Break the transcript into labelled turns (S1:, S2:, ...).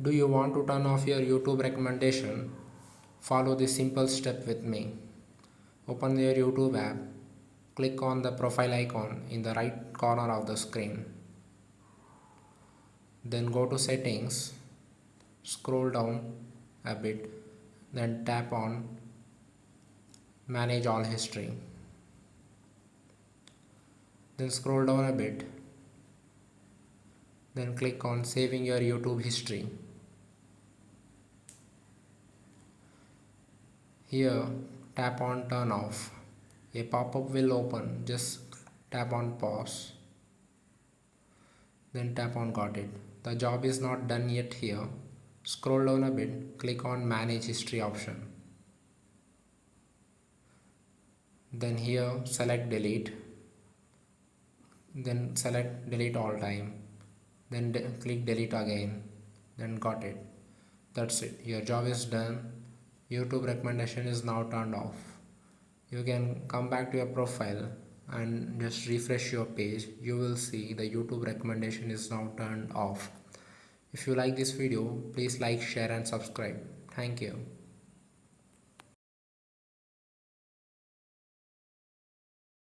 S1: Do you want to turn off your YouTube recommendation? Follow this simple step with me. Open your YouTube app, click on the profile icon in the right corner of the screen. Then go to settings, scroll down a bit, then tap on manage all history. Then scroll down a bit, then click on saving your YouTube history. Here tap on turn off. A pop-up will open, just tap on pause, then tap on got it. The job is not done yet here. Scroll down a bit, click on manage history option. Then here select delete, then select delete all time, then click delete again, then got it. That's it, your job is done. YouTube recommendation is now turned off. You can come back to your profile and just refresh your page. You will see the YouTube recommendation is now turned off. If you like this video, please like, share and subscribe. Thank you.